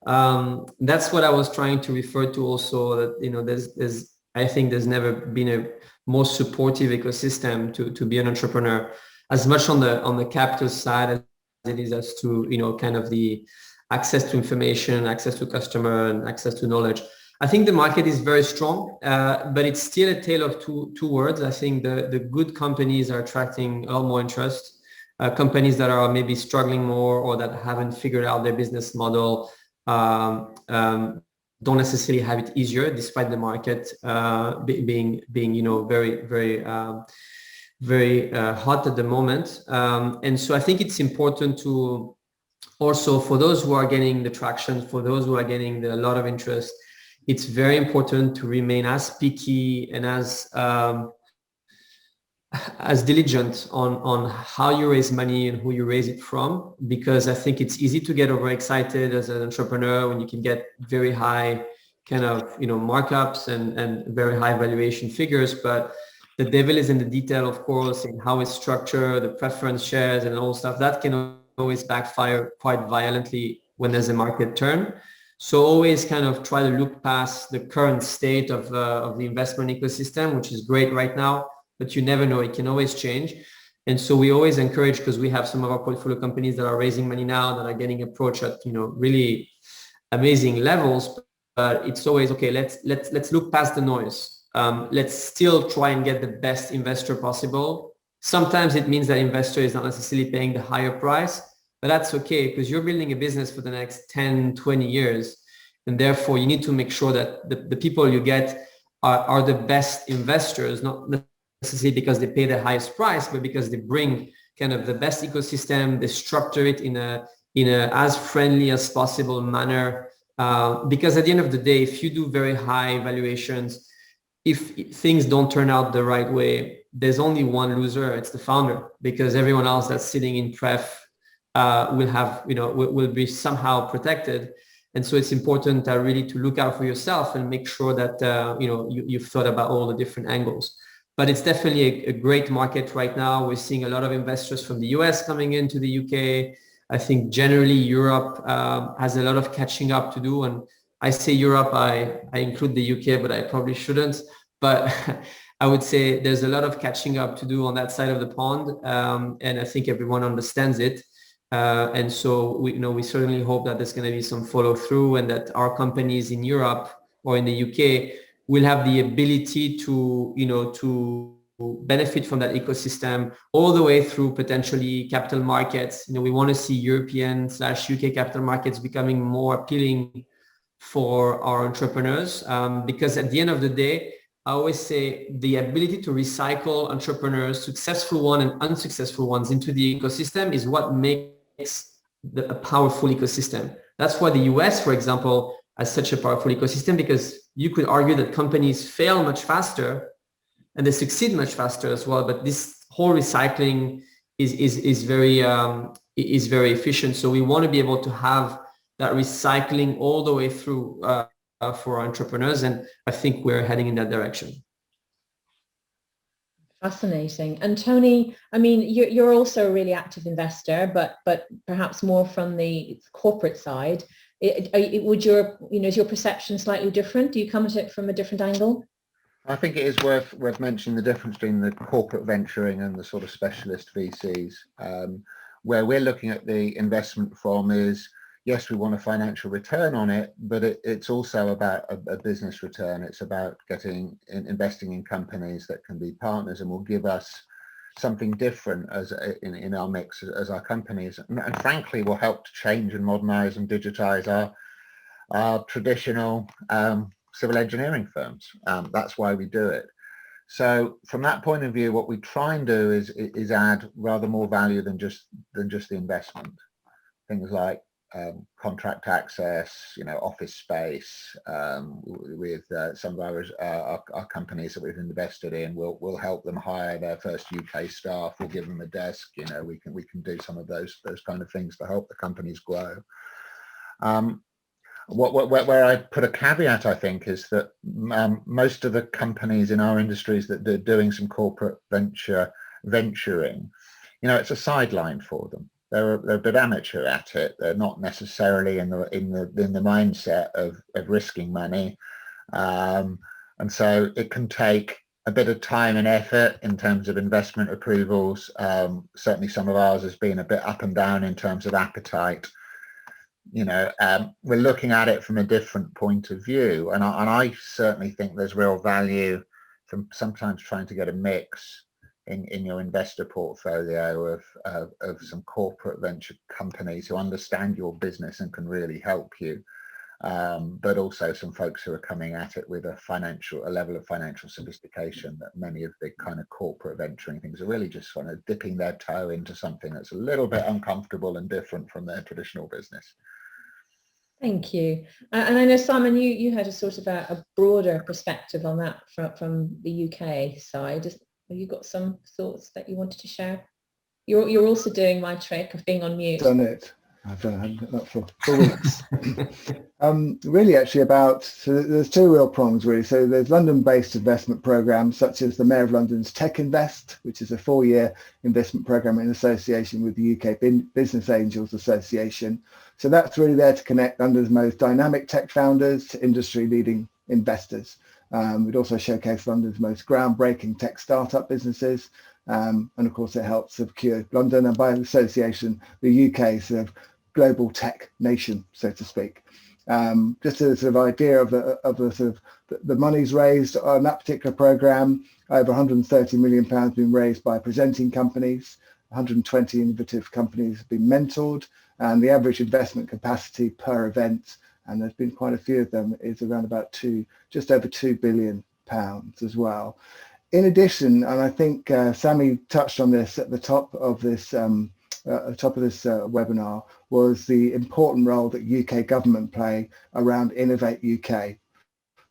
That's what I was trying to refer to also, that I think there's never been a more supportive ecosystem to be an entrepreneur, as much on the capital side as it is as to kind of the access to information, access to customer, and access to knowledge. I think the market is very strong, but it's still a tale of two worlds. I think the good companies are attracting a lot more interest. Companies that are maybe struggling more or that haven't figured out their business model don't necessarily have it easier, despite the market being very, very very hot at the moment. And so I think it's important to also, for those who are getting the traction, for those who are getting a lot of interest, it's very important to remain as picky and as diligent on how you raise money and who you raise it from, because I think it's easy to get overexcited as an entrepreneur when you can get very high kind of markups and very high valuation figures, but the devil is in the detail, of course, in how it's structured, the preference shares and all stuff that can always backfire quite violently when there's a market turn. So always kind of try to look past the current state of the investment ecosystem, which is great right now, but you never know, it can always change. And so we always encourage, because we have some of our portfolio companies that are raising money now that are getting approached at, really amazing levels, but it's always, okay, let's look past the noise. Let's still try and get the best investor possible. Sometimes it means that investor is not necessarily paying the higher price, but that's okay, because you're building a business for the next 10, 20 years. And therefore you need to make sure that the people you get are the best investors, not necessarily because they pay the highest price, but because they bring kind of the best ecosystem, they structure it in a as friendly as possible manner. Because at the end of the day, if you do very high valuations, if things don't turn out the right way, there's only one loser, it's the founder, because everyone else that's sitting in pref will be somehow protected. And so it's important really to look out for yourself and make sure that you've thought about all the different angles. But it's definitely a great market right now. We're seeing a lot of investors from the US coming into the UK. I think generally Europe has a lot of catching up to do. And I say Europe, I include the UK, but I probably shouldn't. But I would say there's a lot of catching up to do on that side of the pond. And I think everyone understands it. And so we certainly hope that there's going to be some follow through, and that our companies in Europe or in the UK will have the ability to benefit from that ecosystem all the way through potentially capital markets. We want to see European/UK capital markets becoming more appealing for our entrepreneurs, because at the end of the day, I always say the ability to recycle entrepreneurs, successful ones and unsuccessful ones, into the ecosystem is what makes a powerful ecosystem. That's why the US, for example, has such a powerful ecosystem, because you could argue that companies fail much faster and they succeed much faster as well. But this whole recycling is very efficient. So we want to be able to have that recycling all the way through for our entrepreneurs, and I think we're heading in that direction. Fascinating. And Tony, I mean, you're also a really active investor, but perhaps more from the corporate side. Is your perception slightly different? Do you come at it from a different angle? I think it is worth mentioning the difference between the corporate venturing and the sort of specialist VCs. Where we're looking at the investment from is, yes, we want a financial return on it, but it's also about a business return. It's about investing in companies that can be partners and will give us something different as in our mix as our companies, and frankly will help to change and modernize and digitize our traditional civil engineering firms. That's why we do it. So from that point of view, what we try and do is add rather more value than just the investment. Things like contract access, office space, with some of our companies that we've invested in. We'll help them hire their first UK staff. We'll give them a desk. We can do some of those kind of things to help the companies grow. Where I put a caveat, I think, is that most of the companies in our industries that they're doing some corporate venturing, it's a sideline for them. They're a bit amateur at it. They're not necessarily in the mindset of risking money, and so it can take a bit of time and effort in terms of investment approvals. Certainly, some of ours has been a bit up and down in terms of appetite. We're looking at it from a different point of view, and I certainly think there's real value from sometimes trying to get a mix in your investor portfolio of some corporate venture companies who understand your business and can really help you, but also some folks who are coming at it with a level of financial sophistication that many of the kind of corporate venturing things are really just kind of dipping their toe into something that's a little bit uncomfortable and different from their traditional business. Thank you. And I know, Simon, you had a sort of a broader perspective on that from the UK side. Have you got some thoughts that you wanted to share? You're also doing my trick of being on mute. I've done that for weeks. Really, actually, so there's two real prongs, really. So there's London-based investment programs, such as the Mayor of London's Tech Invest, which is a 4-year investment program in association with the UK Business Angels Association. So that's really there to connect London's most dynamic tech founders to industry-leading investors. We'd also showcase London's most groundbreaking tech startup businesses, and of course it helps secure London and by association the UK sort of global tech nation, so to speak. Just a sort of idea of the sort of the monies raised on that particular programme, over £130 million been raised by presenting companies, 120 innovative companies have been mentored, and the average investment capacity per event, and there's been quite a few of them, is around about just over £2 billion as well. In addition, and I think Sammy touched on this at the top of this webinar, was the important role that UK government play around Innovate UK.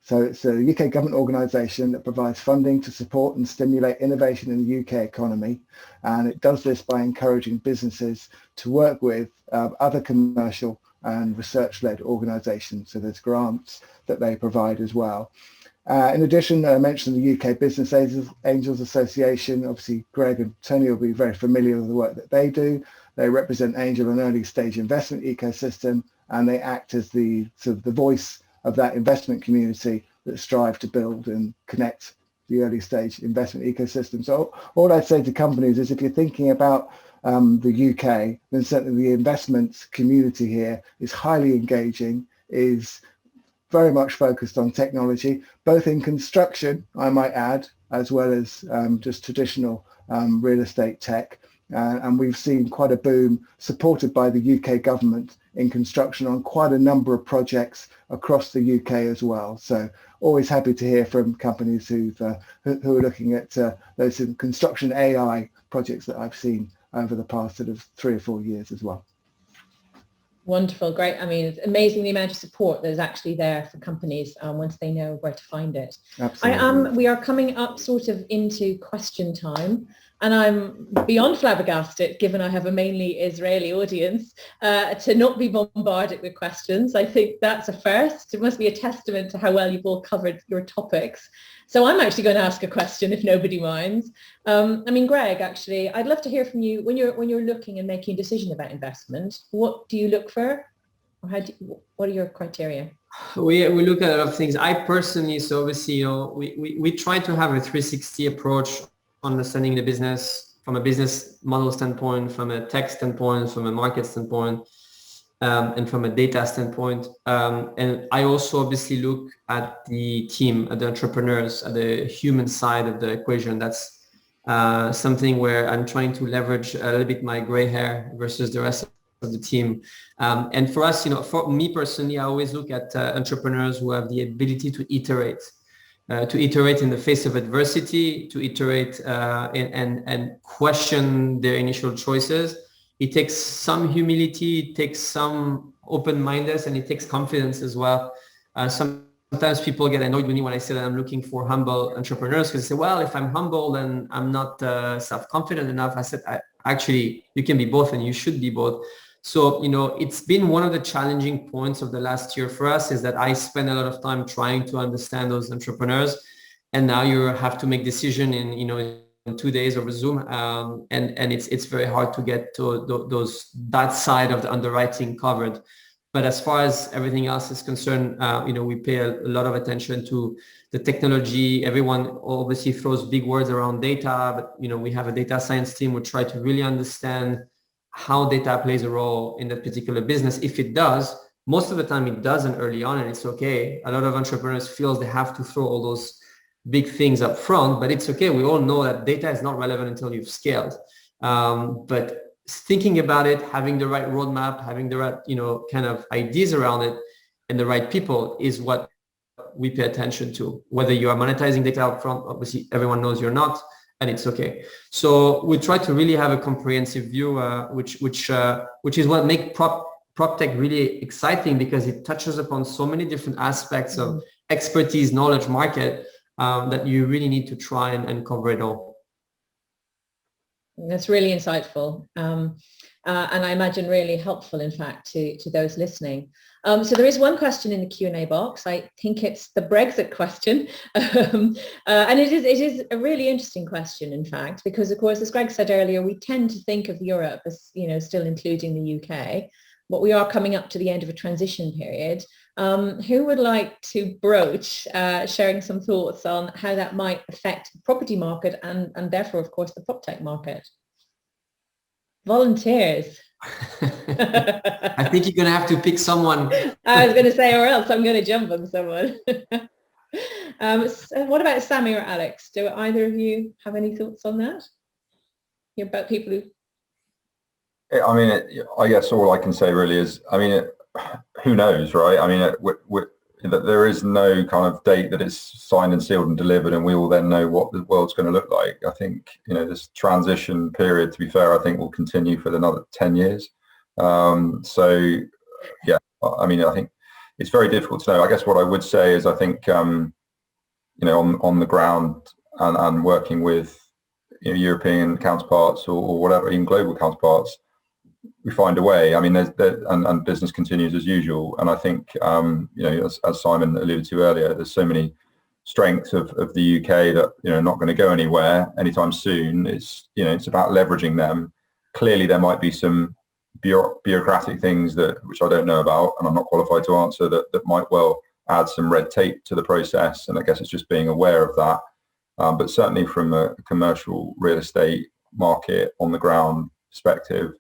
So it's a UK government organisation that provides funding to support and stimulate innovation in the UK economy, and it does this by encouraging businesses to work with other commercial and research-led organisations. So there's grants that they provide as well. In addition, I mentioned the UK Business Angels Association. Obviously, Greg and Tony will be very familiar with the work that they do. They represent angel and early stage investment ecosystem, and they act as the sort of the voice of that investment community that strive to build and connect the early stage investment ecosystem. So all I'd say to companies is, if you're thinking about the UK, then certainly the investment community here is highly engaging, is very much focused on technology, both in construction, I might add, as well as just traditional real estate tech. And we've seen quite a boom supported by the UK government in construction on quite a number of projects across the UK as well. So always happy to hear from companies who are looking at those construction AI projects that I've seen over the past sort of 3 or 4 years as well. Wonderful, great. I mean, it's amazing the amount of support that is actually there for companies once they know where to find it. Absolutely. We are coming up sort of into question time, and I'm beyond flabbergasted, given I have a mainly Israeli audience, to not be bombarded with questions. I think that's a first. It must be a testament to how well you've all covered your topics. So I'm actually going to ask a question, if nobody minds. I mean, Greg, actually, I'd love to hear from you when you're looking and making a decision about investment. What do you look for, or what are your criteria? We look at a lot of things. I personally, so obviously, we try to have a 360 approach, understanding the business from a business model standpoint, from a tech standpoint, from a market standpoint, and from a data standpoint. And I also obviously look at the team, at the entrepreneurs, at the human side of the equation. That's something where I'm trying to leverage a little bit my gray hair versus the rest of the team. And for us, for me personally, I always look at entrepreneurs who have the ability to iterate in the face of adversity, to iterate and question their initial choices. It takes some humility, it takes some open-mindedness, and it takes confidence as well. Sometimes people get annoyed with me when I say that I'm looking for humble entrepreneurs, because they say, well, if I'm humble, then I'm not self-confident enough. I said, actually, you can be both, and you should be both. So, it's been one of the challenging points of the last year for us, is that I spend a lot of time trying to understand those entrepreneurs. And now you have to make decision in 2 days over Zoom. And it's very hard to get to that side of the underwriting covered. But as far as everything else is concerned, we pay a lot of attention to the technology. Everyone obviously throws big words around data, but, we have a data science team who try to really understand how data plays a role in that particular business. If it does, most of the time it doesn't early on, and it's okay. A lot of entrepreneurs feel they have to throw all those big things up front, but it's okay. We all know that data is not relevant until you've scaled. But thinking about it, having the right roadmap, having the right, kind of ideas around it, and the right people is what we pay attention to. Whether you are monetizing data up front, obviously everyone knows you're not, and it's okay. So we try to really have a comprehensive view, which is what makes PropTech really exciting, because it touches upon so many different aspects of expertise, knowledge, market, that you really need to try and cover it all. That's really insightful, and I imagine really helpful, in fact, to those listening. So there is one question in the Q&A box. I think it's the Brexit question, and it is a really interesting question, in fact, because, of course, as Greg said earlier, we tend to think of Europe as still including the UK, but we are coming up to the end of a transition period. Who would like to broach sharing some thoughts on how that might affect the property market and therefore, of course, the PropTech market? Volunteers. I think you're going to have to pick someone. I was going to say, or else I'm going to jump on someone. So what about Sammy or Alex? Do either of you have any thoughts on that? You're about people who... I mean, I guess all I can say really is, I mean, who knows, right? I mean, there is no kind of date that is signed and sealed and delivered, and we will then know what the world's going to look like. I think, you know, this transition period, to be fair, I think will continue for another 10 years. So, yeah, I mean, I think it's very difficult to know. I guess what I would say is I think, you know, on the ground and working with, you know, European counterparts or whatever, even global counterparts, we find a way. I mean, and business continues as usual. And I think, you know, as Simon alluded to earlier, there's so many strengths of the UK that, you know, not going to go anywhere anytime soon. It's, you know, it's about leveraging them. Clearly, there might be some bureaucratic things which I don't know about, and I'm not qualified to answer, that might well add some red tape to the process. And I guess it's just being aware of that. But certainly from a commercial real estate market on the ground perspective,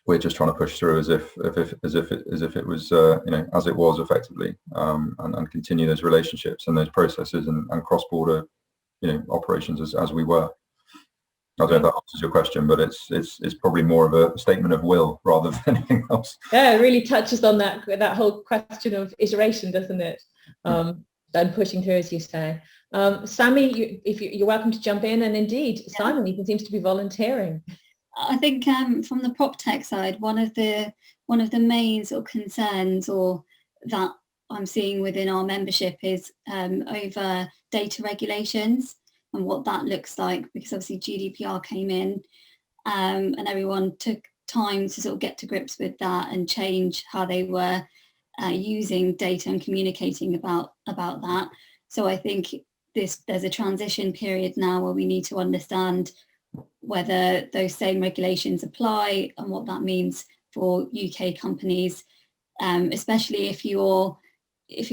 we're just trying to push through as if it was, you know, as it was effectively, and continue those relationships and those processes and cross-border, you know, operations as we were. I don't know if that answers your question, but it's probably more of a statement of will rather than anything else. Yeah, it really touches on that whole question of iteration, doesn't it? And pushing through, as you say. Sammy, you're welcome to jump in, and indeed, yeah. Simon even seems to be volunteering. I think from the PropTech side, one of the main sort of concerns or that I'm seeing within our membership is over data regulations and what that looks like, because obviously GDPR came in and everyone took time to sort of get to grips with that and change how they were using data and communicating about that. So I think there's a transition period now where we need to understand whether those same regulations apply and what that means for UK companies, especially if you're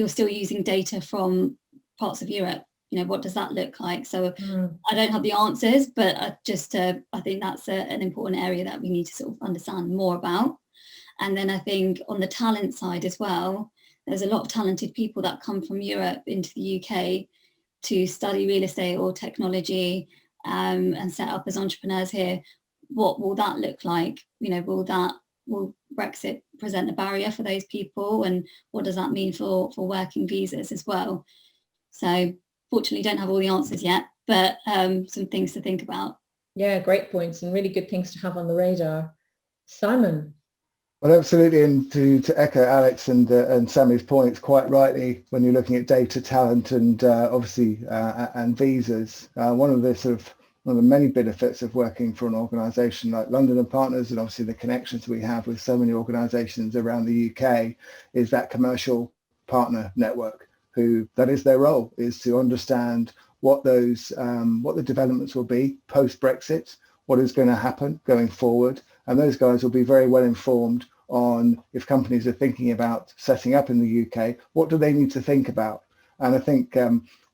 still using data from parts of Europe. You know, what does that look like? So I don't have the answers, but I think that's an important area that we need to sort of understand more about. And then I think on the talent side as well, there's a lot of talented people that come from Europe into the UK to study real estate or technology and set up as entrepreneurs here. What will that look like? You know, will Brexit present a barrier for those people? And what does that mean for working visas as well? So fortunately, don't have all the answers yet, but some things to think about. Yeah, great points and really good things to have on the radar. Simon. Well, absolutely, and to echo Alex and Sammy's points, quite rightly, when you're looking at data, talent, and obviously and visas, one of the many benefits of working for an organisation like London and Partners, and obviously the connections we have with so many organisations around the UK, is that commercial partner network. That is their role, is to understand what the developments will be post Brexit, what is going to happen going forward, and those guys will be very well informed on if companies are thinking about setting up in the UK, what do they need to think about? And I think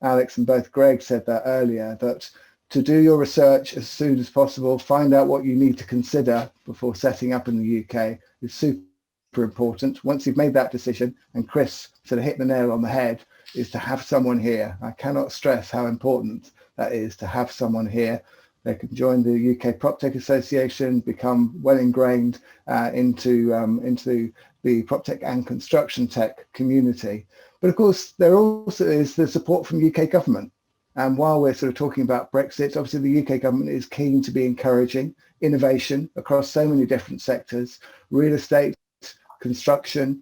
Alex and both Greg said that earlier, that to do your research as soon as possible, find out what you need to consider before setting up in the UK is super important. Once you've made that decision, and Chris sort of hit the nail on the head, is to have someone here. I cannot stress how important that is, to have someone here. They can join the UK PropTech Association, become well ingrained into the PropTech and construction tech community. But of course, there also is the support from UK government. And while we're sort of talking about Brexit, obviously the UK government is keen to be encouraging innovation across so many different sectors. Real estate, construction,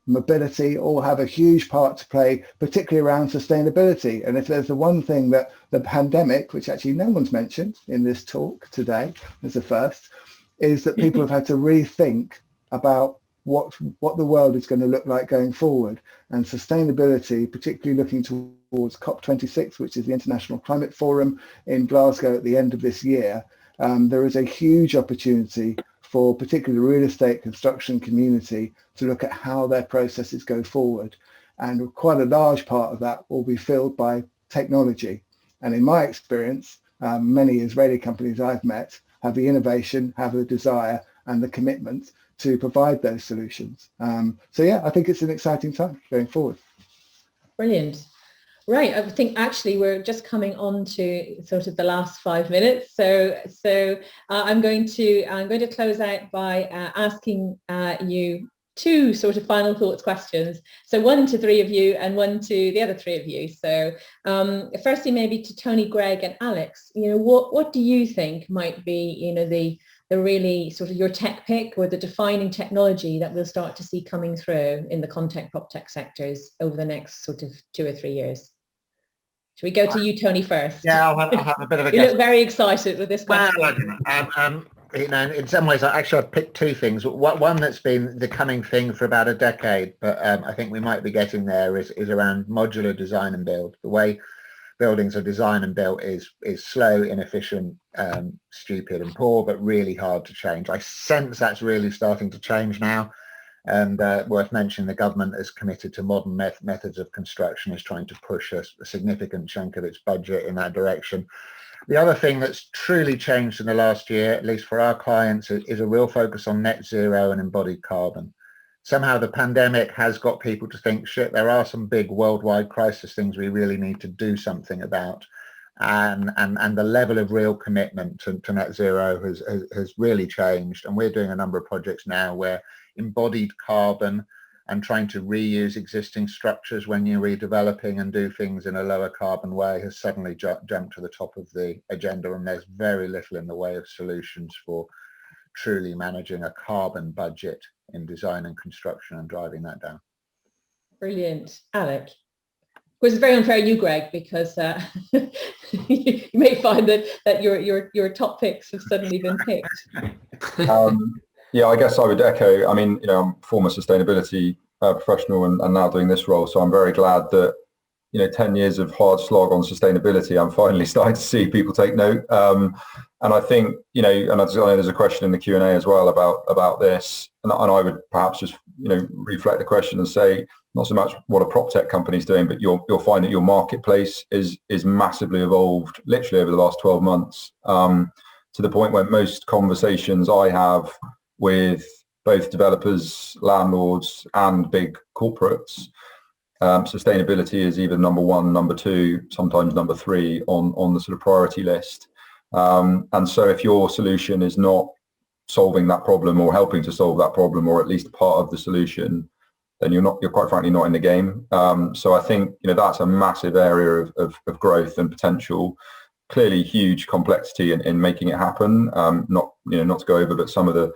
mobility all have a huge part to play, particularly around sustainability. And if there's the one thing that the pandemic, which actually no one's mentioned in this talk today as a first, is that people have had to rethink about what the world is going to look like going forward. And sustainability, particularly looking towards COP26, which is the International Climate Forum in Glasgow at the end of this year, there is a huge opportunity for particularly the real estate construction community to look at how their processes go forward. And quite a large part of that will be filled by technology. And in my experience, many Israeli companies I've met have the innovation, have the desire and the commitment to provide those solutions. So yeah, I think it's an exciting time going forward. Brilliant. Right, I think actually we're just coming on to sort of the last 5 minutes. So I'm going to close out by asking you 2 sort of final thoughts questions. So 1 to 3 of you and 1 to the other 3 of you. So firstly, maybe to Tony, Greg and Alex, what do you think might be, the really sort of your tech pick or the defining technology that we'll start to see coming through in the ConTech, PropTech sectors over the next sort of 2 or 3 years? Should we go to you, Tony, first? Yeah, I'll have a bit of a guess. You look very excited with this question. Well, in some ways, I've picked 2 things. One that's been the coming thing for about a decade, but I think we might be getting there is around modular design and build. The way buildings are designed and built is slow, inefficient, stupid and poor, but really hard to change. I sense that's really starting to change now. And worth mentioning, the government is committed to modern methods of construction, is trying to push a significant chunk of its budget in that direction. The other thing that's truly changed in the last year, at least for our clients, is a real focus on net zero and embodied carbon. Somehow the pandemic has got people to think, shit, there are some big worldwide crisis things we really need to do something about. And the level of real commitment to net zero has really changed. And we're doing a number of projects now where embodied carbon and trying to reuse existing structures when you're redeveloping and do things in a lower carbon way has suddenly jumped to the top of the agenda, and there's very little in the way of solutions for truly managing a carbon budget in design and construction and driving that down. Brilliant. Alec? Of course, it's very unfair you, Greg, because you may find that your top picks have suddenly been picked. Yeah, I guess I would echo. I mean, I'm a former sustainability professional and now doing this role, so I'm very glad that 10 years of hard slog on sustainability, I'm finally starting to see people take note. And I think and I know there's a question in the Q&A as well about this, and I would perhaps just reflect the question and say not so much what a PropTech company is doing, but you'll find that your marketplace is massively evolved literally over the last 12 months to the point where most conversations I have with both developers, landlords and big corporates, sustainability is either number 1, number 2, sometimes number 3 on the sort of priority list. And so if your solution is not solving that problem or helping to solve that problem, or at least part of the solution, then you're quite frankly not in the game. So I think that's a massive area of growth and potential. Clearly huge complexity in making it happen. Not to go over, but some of the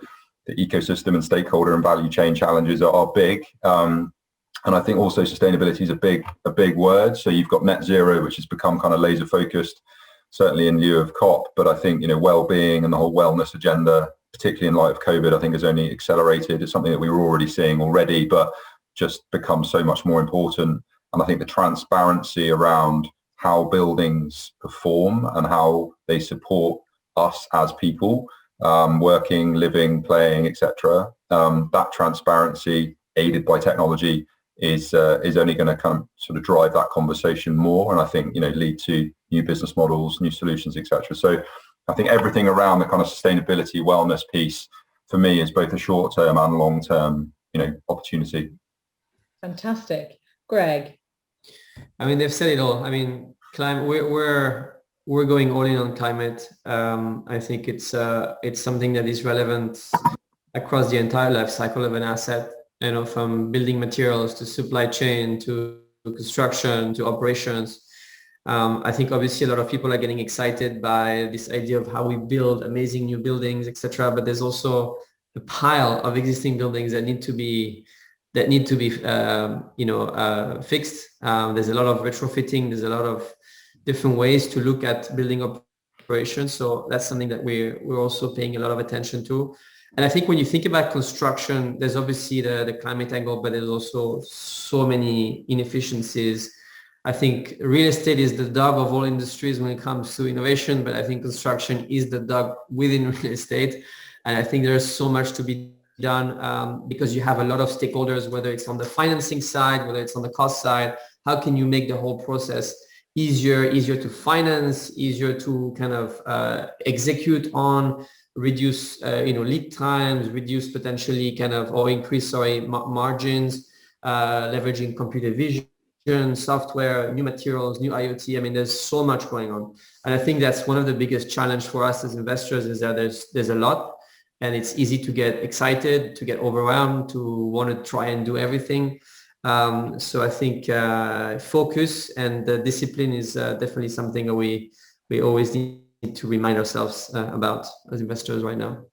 ecosystem and stakeholder and value chain challenges are big. And I think also sustainability is a big word. So you've got net zero, which has become kind of laser focused, certainly in lieu of COP. But I think well-being and the whole wellness agenda, particularly in light of COVID, I think has only accelerated. It's something that we were already seeing already, but just becomes so much more important. And I think the transparency around how buildings perform and how they support us as people, working, living, playing, etc. That transparency, aided by technology, is only going to kind of sort of drive that conversation more, and I think lead to new business models, new solutions, etc. So I think everything around the kind of sustainability wellness piece for me is both a short-term and long-term opportunity. Fantastic. Greg? I mean, they've said it all. I mean, we're going all in on climate. I think it's something that is relevant across the entire life cycle of an asset, from building materials to supply chain to construction to operations. I think obviously a lot of people are getting excited by this idea of how we build amazing new buildings, etc. But there's also a pile of existing buildings that need to be fixed. There's a lot of retrofitting. There's a lot of different ways to look at building operations. So that's something that we're also paying a lot of attention to. And I think when you think about construction, there's obviously the climate angle, but there's also so many inefficiencies. I think real estate is the dog of all industries when it comes to innovation, but I think construction is the dog within real estate. And I think there's so much to be done because you have a lot of stakeholders, whether it's on the financing side, whether it's on the cost side. How can you make the whole process easier to finance, easier to kind of execute on, reduce lead times, reduce potentially kind of, or increase margins, leveraging computer vision, software, new materials, new IoT. I mean, there's so much going on. And I think that's one of the biggest challenge for us as investors, is that there's a lot, and it's easy to get excited, to get overwhelmed, to want to try and do everything. So I think focus and discipline is definitely something that we always need to remind ourselves about as investors right now.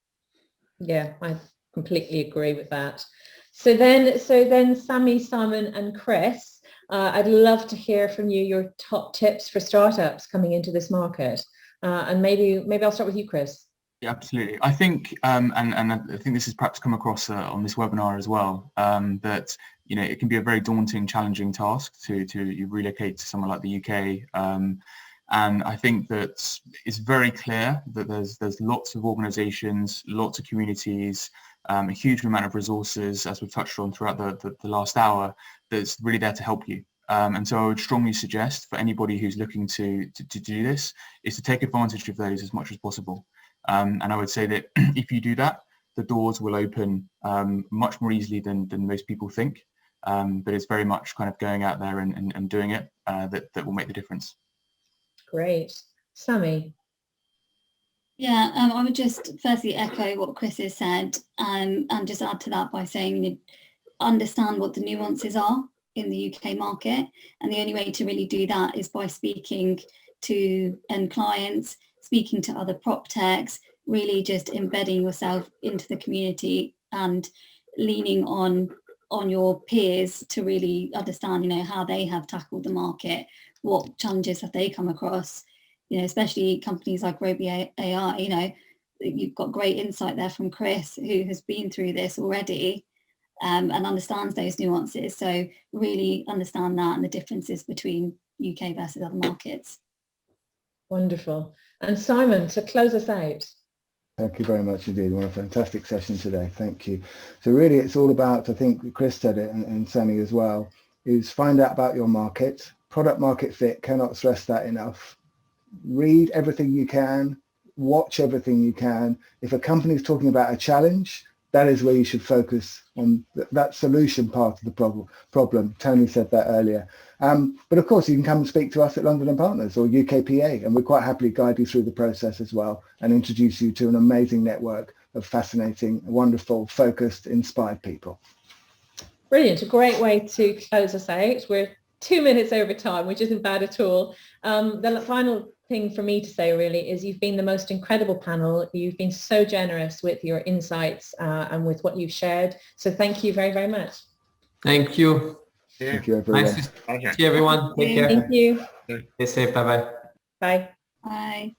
Yeah, I completely agree with that. So then Sami, Simon and Chris, I'd love to hear from you your top tips for startups coming into this market. And maybe I'll start with you, Chris. Yeah, absolutely. I think, and I think this has perhaps come across on this webinar as well, that it can be a very daunting, challenging task to relocate to somewhere like the UK. And I think that it's very clear that there's lots of organisations, lots of communities, a huge amount of resources, as we've touched on throughout the last hour, that's really there to help you. And so I would strongly suggest for anybody who's looking to do this is to take advantage of those as much as possible. And I would say that if you do that, the doors will open much more easily than most people think. But it's very much kind of going out there and doing it that will make the difference. Great. Sami? Yeah, I would just firstly echo what Chris has said, and just add to that by saying understand what the nuances are in the UK market. And the only way to really do that is by speaking to end clients, speaking to other PropTechs, really just embedding yourself into the community and leaning on your peers to really understand, how they have tackled the market, what challenges have they come across, especially companies like Roby AI, you've got great insight there from Chris, who has been through this already and understands those nuances. So really understand that and the differences between UK versus other markets. Wonderful. And Simon, to close us out. Thank you very much indeed. What a fantastic session today. Thank you. So really it's all about, I think Chris said it and Sami as well, is find out about your market. Product market fit, cannot stress that enough. Read everything you can, watch everything you can. If a company is talking about a challenge, that is where you should focus on that solution part of the problem. Tony said that earlier. But of course, you can come and speak to us at London & Partners or UKPA, and we'll quite happily guide you through the process as well and introduce you to an amazing network of fascinating, wonderful, focused, inspired people. Brilliant. A great way to close us out. We're 2 minutes over time, which isn't bad at all. The final thing for me to say really is you've been the most incredible panel. You've been so generous with your insights and with what you've shared. So thank you very, very much. Thank you. Thank you, everyone. Nice to see everyone. Take care. Thank you. Stay safe. Bye-bye. Bye. Bye.